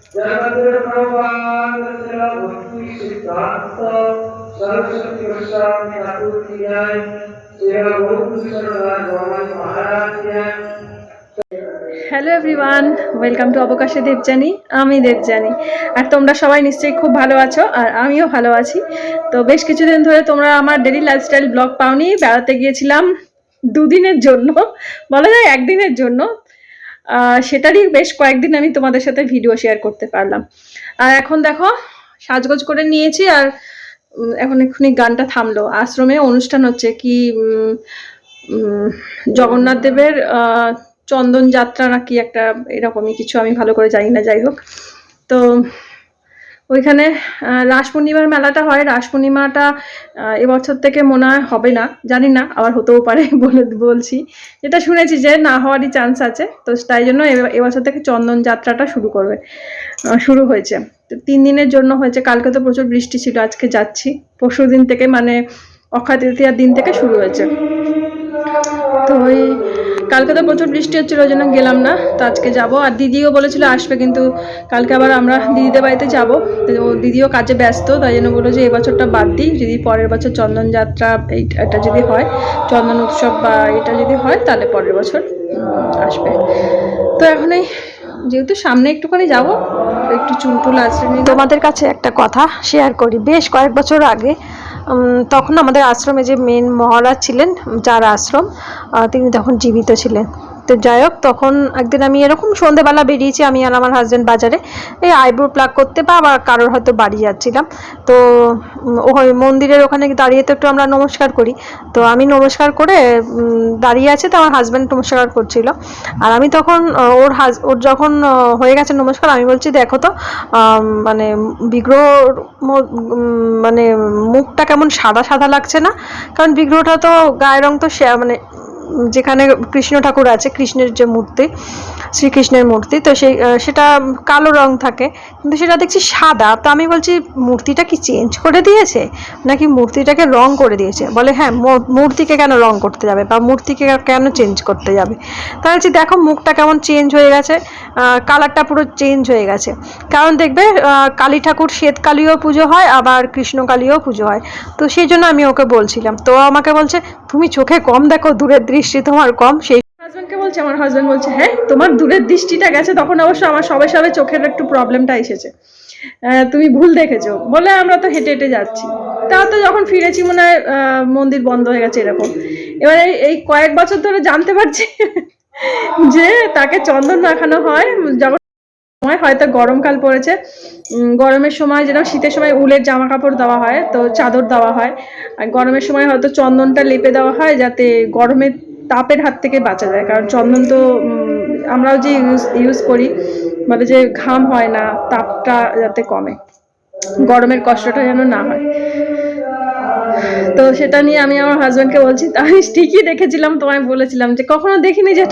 Hello everyone, welcome to অবকাশে দেবযানী। আমি দেবযানী, আর তোমরা সবাই নিশ্চয়ই খুব ভালো আছো, আর আমিও ভালো আছি। তো বেশ কিছুদিন ধরে তোমরা আমার ডেলি লাইফস্টাইল ব্লগ পাওনি। বেড়াতে গিয়েছিলাম দুদিনের জন্য, বলা যায় একদিনের জন্য। সেটারই বেশ কয়েকদিন আমি তোমাদের সাথে ভিডিও শেয়ার করতে পারলাম। আর এখন দেখো সাজগোজ করে নিয়েছি, আর এখন এক্ষুনি গানটা থামলো। আশ্রমে অনুষ্ঠান হচ্ছে কি জগন্নাথ দেবের চন্দন যাত্রা নাকি একটা এরকমই কিছু, আমি ভালো করে জানি না। যাই হোক, তো ওইখানে রাস পূর্ণিমার মেলাটা হয়। রাস পূর্ণিমাটা এবছর থেকে মনে হয় হবে না, জানি না, আবার হতেও পারে বলছি। যেটা শুনেছি যে না হওয়ারই চান্স আছে, তো তাই জন্য এবছর থেকে চন্দন যাত্রাটা শুরু হয়েছে। তো 3 দিনের জন্য হয়েছে। কালকে তো প্রচুর বৃষ্টি ছিল, আজকে যাচ্ছি। পরশু দিন থেকে মানে অক্ষয় তৃতীয়ার দিন থেকে শুরু হয়েছে। তো ওই কালকে তো প্রচুর বৃষ্টি হচ্ছিল, ওই জন্য গেলাম না। তো আজকে যাব। আর দিদিও বলেছিল আসবে, কিন্তু কালকে আবার আমরা দিদিদের বাড়িতে যাব। তো দিদিও কাজে ব্যস্ত, তাই জন্য বললো যে এবছরটা বাদ দিই, যদি পরের বছর চন্দন যাত্রা এটা যদি হয়, চন্দন উৎসব বা এটা যদি হয়, তাহলে পরের বছর আসবে। তো এখনই যেহেতু সামনে একটুখানি যাব, একটু চুলটুল আছে। তোমাদের কাছে একটা কথা শেয়ার করি। বেশ কয়েক বছর আগে তখন আমাদের আশ্রমে যে মেন মহারাজ ছিলেন, যার আশ্রম, তিনি তখন জীবিত ছিলেন। তো যাই হোক, তখন একদিন আমি এরকম সন্ধ্যেবেলা বেরিয়েছি, আমি আর আমার হাজব্যান্ড বাজারে এই আইব্রো প্লাগ করতে, বা আবার কারোর হয়তো বাড়ি যাচ্ছিলাম। তো ওই মন্দিরের ওখানে দাঁড়িয়ে তো একটু আমরা নমস্কার করি। তো আমি নমস্কার করে দাঁড়িয়ে আছে, তো আমার হাজব্যান্ড নমস্কার করছিল। আর আমি তখন ওর যখন হয়ে গেছে নমস্কার, আমি বলছি দেখো তো মানে বিগ্রহ মানে মুখটা কেমন সাদা সাদা লাগছে না? কারণ বিগ্রহটা তো গায়ের রং তো মানে যেখানে কৃষ্ণ ঠাকুর আছে, কৃষ্ণের যে মূর্তি, শ্রীকৃষ্ণের মূর্তি, তো সেটা কালো রং থাকে, কিন্তু সেটা দেখছি সাদা। তো আমি বলছি মূর্তিটা কি চেঞ্জ করে দিয়েছে নাকি মূর্তিটাকে রং করে দিয়েছে? বলে হ্যাঁ, মূর্তিকে কেন রং করতে যাবে বা মূর্তিকে কেন চেঞ্জ করতে যাবে? তা বলছি দেখো মুখটা কেমন চেঞ্জ হয়ে গেছে, কালারটা পুরো চেঞ্জ হয়ে গেছে। কারণ দেখবে কালী ঠাকুর শ্বেতকালীও পুজো হয়, আবার কৃষ্ণকালীও পুজো হয়। তো সেই জন্য আমি ওকে বলছিলাম। তো আমাকে বলছে তুমি চোখে কম দেখো, দূরের দৃষ্টি তোমার কম। সেই হাজব্যান্ডকে বলছে, আমার হাজব্যান্ড বলছে হ্যাঁ তোমার দূরের দৃষ্টিটা গেছে। তখন অবশ্য আমার সবে সবে চোখের একটু প্রবলেমটা এসেছে, তুমি ভুল দেখেছো বলে। আমরা তো হেঁটে হেঁটে যাচ্ছি, তাও তো যখন ফিরেছি মনে হয় মন্দির বন্ধ হয়ে গেছে এরকম। এবারে এই কয়েক বছর ধরে জানতে পারছি যে তাকে চন্দন মাখানো হয় যখন সময়, হয়তো গরমকাল পড়েছে, গরমের সময় যেরকম শীতের সময় উলের জামা কাপড় দেওয়া হয়, তো চাদর দেওয়া হয়, আর গরমের সময় হয়তো চন্দনটা লেপে দেওয়া হয় যাতে গরমের তাপের হাত থেকে বাঁচা যায়। কারণ চন্দন তো আমরাও যে ইউজ করি, বলে যে ঘাম হয় না, তাপটা যাতে কমে, গরমের কষ্টটা যেন না হয়। তো সেটা নিয়ে আমি আমার হাজব্যান্ডকে বলছি, আমি ঠিকই দেখেছিলাম, তোমায় বলেছিলাম যে কখনো দেখিনি যে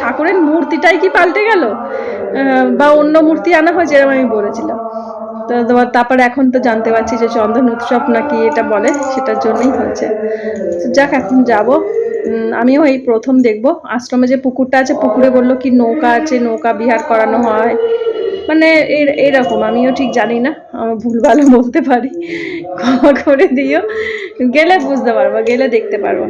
ঠাকুরের মূর্তিটাই কি পাল্টে গেল বা অন্য মূর্তি আনা হয়েছে, এরকম আমি বলেছিলাম। তো তারপরে এখন তো জানতে পারছি যে চন্দন উৎসব নাকি এটা বলে, সেটার জন্যই হয়েছে। যাক, এখন যাব। আমিও এই প্রথম দেখবো। আশ্রমে যে পুকুরটা আছে, পুকুরে বললো কি নৌকা আছে, নৌকা বিহার করানো হয়, মানে এরকম। আমিও ঠিক জানি না, আমি ভুলভালও বলতে পারি, ক্ষমা করে দিও। গেলে বুঝতে পারবো, গেলে দেখতে পারবো।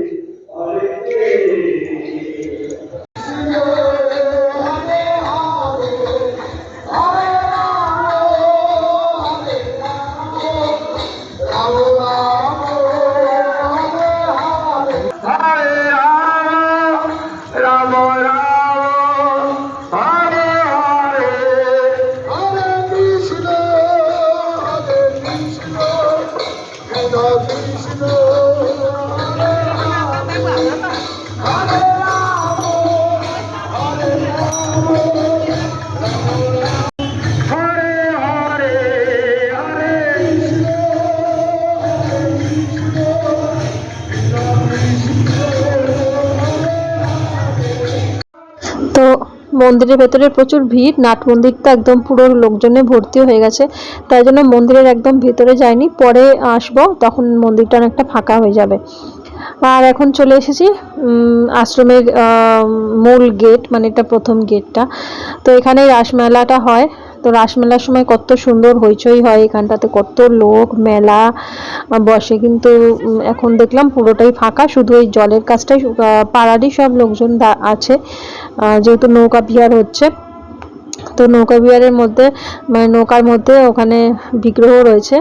তো মন্দিরের ভেতরে প্রচুর ভিড়, নাট মন্দিরটা একদম পুরো লোকজনে ভর্তি হয়ে গেছে, তাই জন্য মন্দিরের একদম ভেতরে যাইনি। পরে আসবো, তখন মন্দিরটা অনেকটা ফাঁকা হয়ে যাবে। আর এখন চলে এসেছি আশ্রমের মূল গেট, মানে এটা প্রথম গেটটা। তো এখানে রাসমেলাটা হয়। তো রাসমেলার সময় কত সুন্দর হইচই হয় এখানটাতে, কত লোক মেলা বসে। কিন্তু এখন দেখলাম পুরোটাই ফাঁকা, শুধু ওই জলের কাজটাই পাড়ারই সব লোকজন আছে, যেহেতু নৌকা বিহার হচ্ছে। তো নৌকা বিহারের মধ্যে মানে নৌকার মধ্যে ওখানে বিগ্রহ রয়েছে,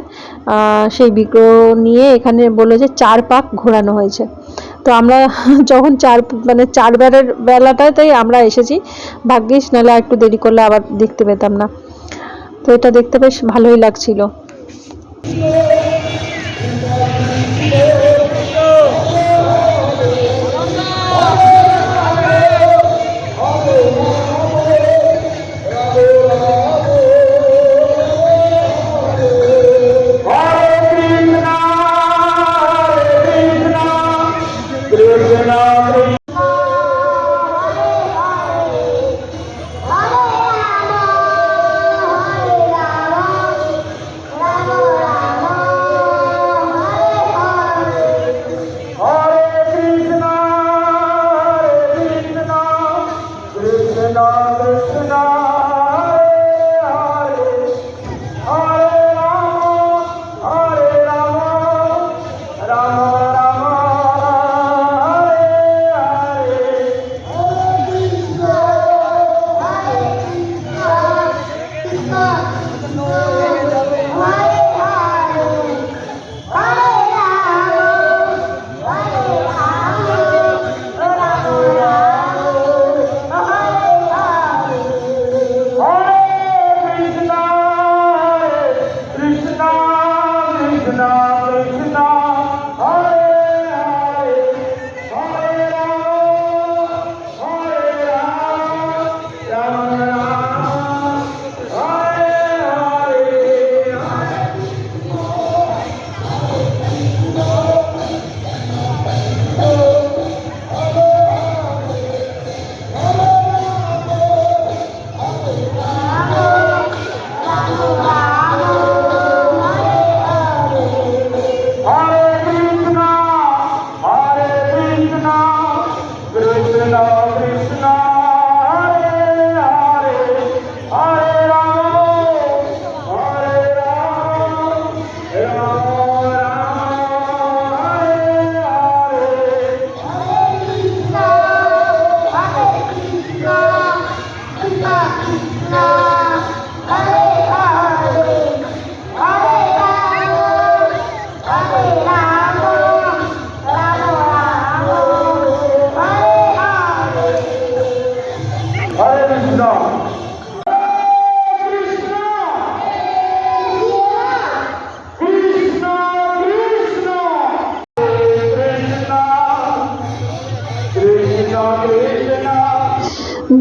সেই বিগ্রহ নিয়ে এখানে বললো যে 4 পাক ঘোরানো হয়েছে। তো আমরা যখন চারবারের বেলাটায় তাই আমরা এসেছি, ভাগ্যিস, নাহলে একটু দেরি করলে আবার দেখতে পেতাম না। তো এটা দেখতে বেশ ভালোই লাগছিল।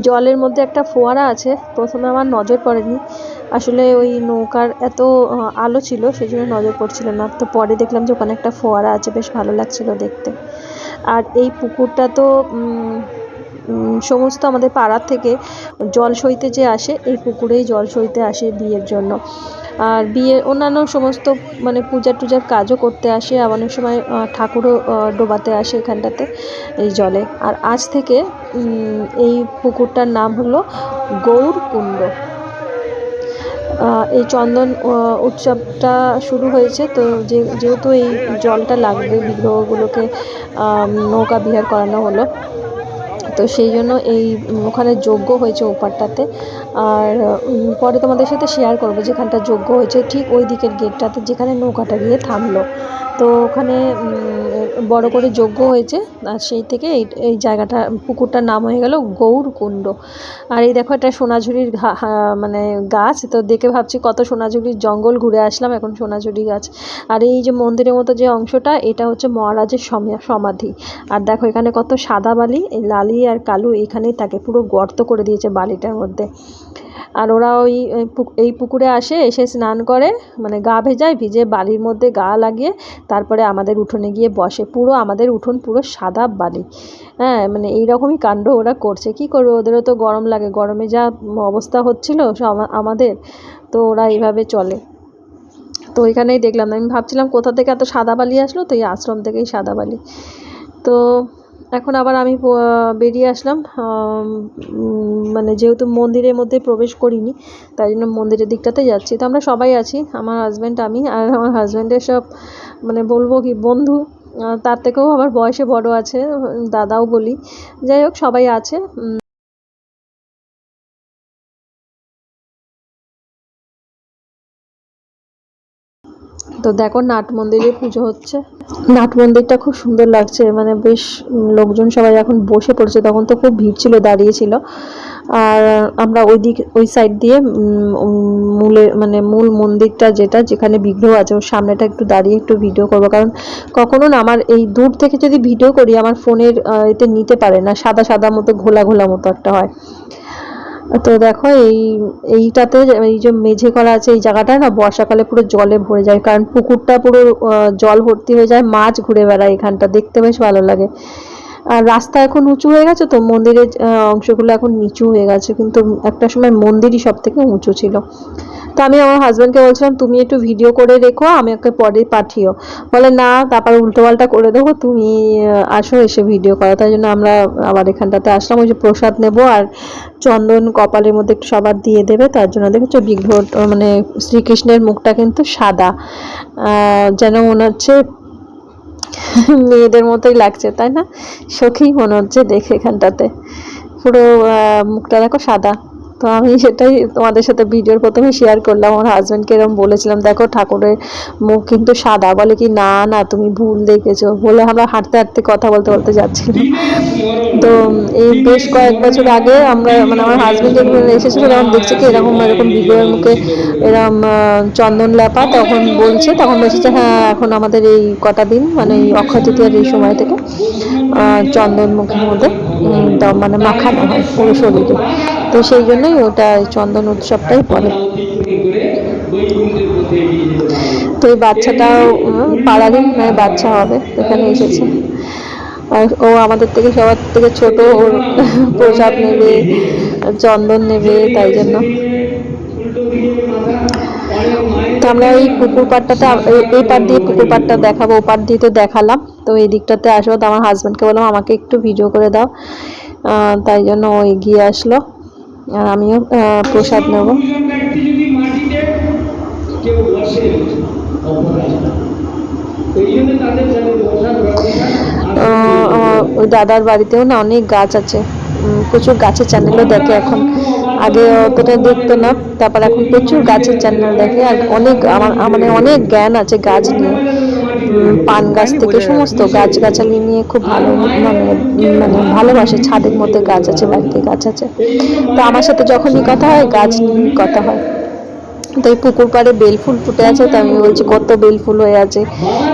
জলের মধ্যে একটা ফোয়ারা আছে, প্রথমে আমার নজর পড়েনি, আসলে ওই নৌকার এত আলো ছিল সেই জন্য নজর পড়ছিল না। তো পরে দেখলাম যে ওখানে একটা ফোয়ারা আছে, বেশ ভালো লাগছিল দেখতে। আর এই পুকুরটা তো সমস্ত আমাদের পাড়ার থেকে জল সইতে যে আসে, এই পুকুরেই জল সইতে আসে বিয়ের জন্য। আর বিয়ে অন্যান্য সমস্ত মানে পূজা টুজার কাজও করতে আসে, আর অনেক সময় ঠাকুরও ডোবাতে আসে এখানটাতে এই জলে। আর আজ থেকে এই পুকুরটার নাম হলো গৌরকুণ্ড। এই চন্দন উৎসবটা শুরু হয়েছে, তো যেহেতু এই জলটা লাগবে বিগ্রহগুলোকে নৌকা বিহার করানো হলো, তো সেই জন্য এই ওখানে যজ্ঞ হয়েছে ওপারটাতে। আর পরে তোমাদের সাথে শেয়ার করবো যেখানটা যজ্ঞ হয়েছে ঠিক ওই দিকের গেটটাতে, যেখানে নৌকাটা গিয়ে থামলো। তো ওখানে বড় করে যজ্ঞ হয়েছে, আর সেই থেকে এই জায়গাটা পুকুরটার নাম হয়ে গেল গৌরকুণ্ড। আর এই দেখো এটা সোনাঝুরির মানে গাছ, তো দেখে ভাবছি কত সোনাঝুরির জঙ্গল ঘুরে আসলাম, এখন সোনাঝুরি গাছ। আর এই যে মন্দিরের মতো যে অংশটা, এটা হচ্ছে মহারাজের সমাধি। আর দেখো এখানে কত সাদা বালি, এই লালি আর কালু এখানেই থাকে, পুরো গর্ত করে দিয়েছে বালিটার মধ্যে। আর ওরা এই পুকুরে এসে স্নান করে, মানে গা ভিজে বালির মধ্যে গা লাগিয়ে তারপরে আমাদের উঠোনে গিয়ে বসে। পুরো আমাদের উঠোন পুরো সাদা বালি। হ্যাঁ, মানে এইরকমই কাণ্ড ওরা করছে। কি করবে, ওদেরও তো গরম লাগে, গরমে যা অবস্থা হচ্ছিল আমাদের, তো ওরা এইভাবে চলে। তো এখানেই দেখলাম, আমি ভাবছিলাম কোথা থেকে এত সাদা বালি আসলো, তো এই আশ্রম থেকেই সাদা বালি। তো এখন আবার আমি বেরিয়ে আসলাম, মানে যেহেতু মন্দিরের মধ্যে প্রবেশ করিনি তাই জন্য মন্দিরের দিকটাতে যাচ্ছি। তো আমরা সবাই আছি, আমার হাজব্যান্ড, আমি আর আমার হাজব্যান্ডের সব মানে বলবো কি বন্ধু, তার থেকেও আবার বয়সে বড় আছে, দাদাও বলি, যাই হোক সবাই আছে। তো দেখো নাট মন্দিরে পুজো হচ্ছে, নাট মন্দিরটা খুব সুন্দর লাগছে, মানে বেশ লোকজন সবাই এখন বসে পড়েছে, তখন তো খুব ভিড় ছিল, দাঁড়িয়েছিল। আর আমরা ওই সাইড দিয়ে মূল মন্দিরটা যেখানে বিগ্রহ আছে ওর সামনেটা একটু দাঁড়িয়ে একটু ভিডিও করবো, কারণ কখনো না আমার এই দূর থেকে যদি ভিডিও করি আমার ফোনের এতে নিতে পারে না, সাদা সাদা মতো ঘোলা ঘোলা মতো একটা হয়। তো দেখো এইটাতে এই যে মেঝে করা আছে, এই জায়গাটা না বর্ষাকালে পুরো জলে ভরে যায়, কারণ পুকুরটা পুরো জল ভর্তি হয়ে যায়, মাছ ঘুরে বেড়ায়, এখানটা দেখতে বেশ ভালো লাগে। আর রাস্তা এখন উঁচু হয়ে গেছে, তো মন্দিরের অংশগুলো এখন নিচু হয়ে গেছে, কিন্তু একটা সময় মন্দিরই সব থেকে উঁচু ছিল। তো আমি আমার হাজব্যান্ডকে বলছিলাম তুমি একটু ভিডিও করে রেখো, আমি ওকে পরে পাঠিও, বলে না তারপর উল্টোপাল্টা করে দেবো, তুমি আসো এসে ভিডিও করো। তাই জন্য আমরা আবার এখানটাতে আসলাম, ওই যে প্রসাদ নেব আর চন্দন কপালের মধ্যে একটু সবার দিয়ে দেবে, তার জন্য দেখেছো বিগ্রহ মানে শ্রীকৃষ্ণের মুখটা কিন্তু সাদা, যেন মনে হচ্ছে মেয়েদের মতোই লাগছে, তাই না? সখী মনে হচ্ছে দেখে এখানটাতে, পুরো মুখটা দেখো সাদা। তো আমি সেটাই তোমাদের সাথে ভিডিওর প্রথমে শেয়ার করলাম, আমার হাজব্যান্ডকে এরকম বলেছিলাম দেখো ঠাকুরের মুখ কিন্তু সাদা, বলে কি না না তুমি ভুল দেখেছো, বলে আমরা হাঁটতে হাঁটতে কথা বলতে বলতে যাচ্ছিলাম। তো এই বেশ কয়েক বছর আগে আমরা মানে আমার হাজব্যান্ড যখন এসেছিল তখন দেখছি কি এরকম বিগ্রহের মুখে এরকম চন্দন লেপা, তখন বলছে তখন বলছে হ্যাঁ এখন আমাদের এই কটা দিন মানে এই অক্ষয় তৃতীয়ার এই সময় থেকে চন্দন মুখের মধ্যে মানে মাখানো হয় পুরো শরীরে, তো সেই জন্যই ওটা চন্দন উৎসবটাই বলে। তো এই বাচ্চাটাও পাড়ারই মানে বাচ্চা হবে, এখানে এসেছে, আর ও আমাদের থেকে সবার থেকে ছোট, ওর প্রসাদ নেবে, চন্দন নেবে, তাই জন্য। তো আমরা এই পুকুর পাড়টাতে এই পাড় দিয়ে পুকুর পাড়টা দেখাবো, ও পাড় দিয়ে তো দেখালাম, তো এই দিকটাতে আসবো, তো আমার হাজব্যান্ডকে বললাম আমাকে একটু ভিডিও করে দাও, তাই জন্য ও এগিয়ে আসলো, আর আমিও প্রসাদ নেব। ওই দাদার বাড়িতেও না অনেক গাছ আছে, প্রচুর গাছের চ্যানেলও দেখে এখন, আগে অতটা দেখতো না, তারপর এখন প্রচুর গাছের চ্যানেল দেখে, আর অনেক আমার মানে অনেক জ্ঞান আছে গাছ নিয়ে, পান গাছ থেকে সমস্ত গাছগাছালি নিয়ে খুব ভালো মানে ভালোবাসে, ছাদের মধ্যে গাছ আছে, বাড়িতে গাছ আছে, তো আমার সাথে যখনই কথা হয় গাছ নিয়ে কথা হয়। তো এই পুকুর পাড়ে বেলফুল ফুটে আছে, তো আমি বলছি কত বেলফুল হয়ে আছে,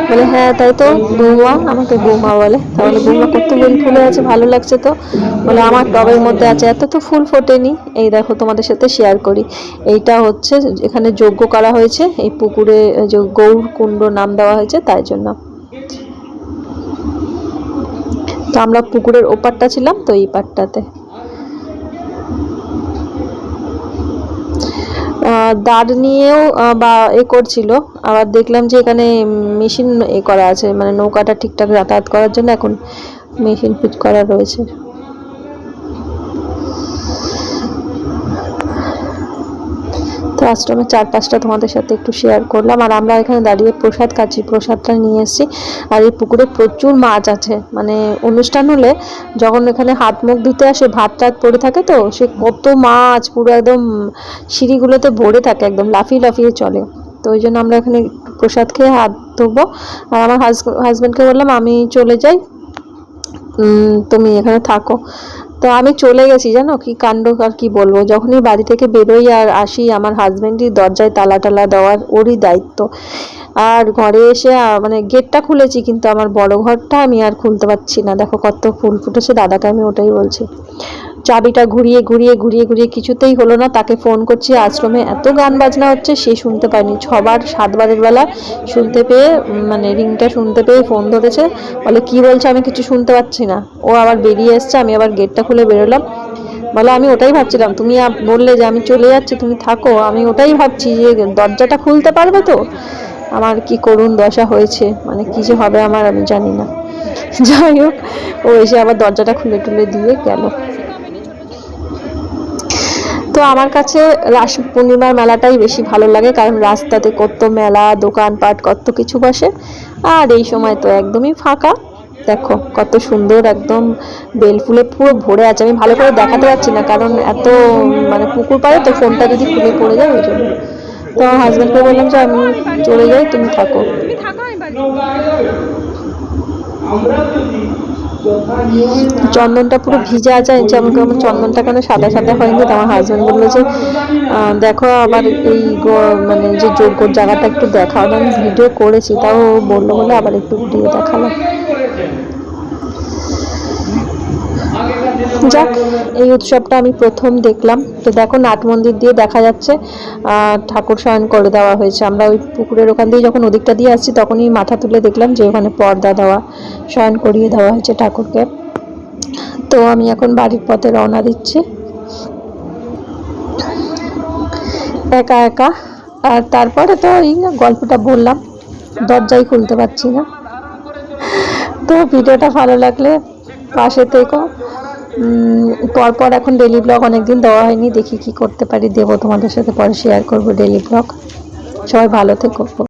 বলে হ্যাঁ তাই তো বৌমা, আমাকে বৌমা বলে, তাহলে বৌমা কত বেলফুল হয়ে আছে ভালো লাগছে তো, বলে আমার টবের মধ্যে আছে, এত তো ফুল ফোটেনি, এই দেখো তোমাদের সাথে শেয়ার করি, এইটা হচ্ছে এখানে যজ্ঞ করা হয়েছে, এই পুকুরে যে গৌর কুণ্ড নাম দেওয়া হয়েছে তাই জন্য। তো আমরা পুকুরের ওপারটা ছিলাম, তো এই পারটাতে দাঁড় নিয়েও বা করছিল, আবার দেখলাম যে এখানে মেশিন করা আছে, মানে নৌকাটা ঠিকঠাক যাতায়াত করার জন্য এখন মেশিন ফিট করা রয়েছে। তো আশ্রমের চারপাশটা তোমাদের সাথে একটু শেয়ার করলাম, আর আমরা এখানে দাঁড়িয়ে প্রসাদ খাচ্ছি, প্রসাদটা নিয়ে এসেছি, আর এই পুকুরে প্রচুর মাছ আছে, মানে অনুষ্ঠান হলে যখন এখানে হাত মুখ ধুতে আসে ভাত টাত পড়ে থাকে, তো সে কত মাছ পুরো একদম সিঁড়িগুলোতে ভরে থাকে, একদম লাফিয়ে লাফিয়ে চলে, তো ওই জন্য আমরা এখানে প্রসাদ খেয়ে হাত ধোবো, আর আমার হাজব্যান্ডকে বললাম আমি চলে যাই, তুমি এখানে থাকো। তো আমি চলে গেছি, জানো কি কাণ্ড, আর কি বলবো, যখনই বাড়ি থেকে বেরোই আর আসি আমার হাজব্যান্ডই দরজায় তালা টালা দেওয়ার ওরই দায়িত্ব, আর ঘরে এসে মানে গেটটা খুলেছি কিন্তু আমার বড় ঘরটা আমি আর খুলতে পারছি না, দেখো কত ফুল ফুটেছে, দাদাকে আমি ওটাই বলছি, চাবিটা ঘুরিয়ে ঘুরিয়ে ঘুরিয়ে ঘুরিয়ে কিছুতেই হলো না, তাকে ফোন করছি, আশ্রমে এত গান বাজনা হচ্ছে সে শুনতে পায়নি, 6-7 বেলা শুনতে পেয়ে মানে রিংটা শুনতে পেয়ে ফোন ধরেছে, বলে কি বলছে আমি কিছু শুনতে পাচ্ছি না, ও আবার বেরিয়ে এসছে, আমি আবার গেটটা খুলে বেরোলাম, বলে আমি ওটাই ভাবছিলাম তুমি বললে যে আমি চলে যাচ্ছি তুমি থাকো, আমি ওটাই ভাবছি যে দরজাটা খুলতে পারবে তো, আমার কি করুণ দশা হয়েছে, মানে কি যে হবে আমার আমি জানি না। যাই হোক, ও এসে আবার দরজাটা খুলে টুলে দিয়ে গেল। তো আমার কাছে রাস পূর্ণিমার মেলাটাই বেশি ভালো লাগে, কারণ রাস্তাতে কত মেলা দোকানপাট কত কিছু বসে, আর এই সময় তো একদমই ফাঁকা। দেখো কত সুন্দর, একদম বেলফুলে পুরো ভরে আছে। আমি ভালো করে দেখাতে পারছি না, কারণ এত মানে পুকুর পাড়ে তো ফোনটা যদি খুলে পড়ে যায় ওই জন্য। তো আমার হাজব্যান্ডকে বললাম যে আমি চলে যাই, তুমি থাকো। চন্দনটা পুরো ভিজে আছে, যেমন আমার চন্দনটা কেন সাদা সাদা হয়নি। তো আমার হাজব্যান্ড বললো যে দেখো আবার এই মানে যে যোগ্য জায়গাটা একটু দেখাও। আমি ভিডিও করেছি, তাও বললো বলে আবার একটু ভিডিও দেখালাম। যাক, এই উৎসবটা আমি প্রথম দেখলাম। তো দেখো নাট মন্দির দিয়ে দেখা যাচ্ছে ঠাকুর শয়ন করে দেওয়া হয়েছে। আমরা ওই পুকুরের ওখান দিয়ে যখন ওদিকটা দিয়ে আসছি তখনই মাথা তুলে দেখলাম যে ওখানে পর্দা দেওয়া, শয়ন করিয়ে দেওয়া হয়েছে ঠাকুরকে। তো আমি এখন বাড়ির পথে রওনা দিচ্ছি একা একা। আর তারপরে তো এই গল্পটা বললাম, দরজাই খুলতে পারছি না। তো ভিডিওটা ভালো লাগলে পাশে থেকো। পরপর এখন ডেলি ব্লগ অনেকদিন দেওয়া হয়নি, দেখি কি করতে পারি, দেবো তোমাদের সাথে, পরে শেয়ার করবো ডেলি ব্লগ। সবাই ভালো থেকো।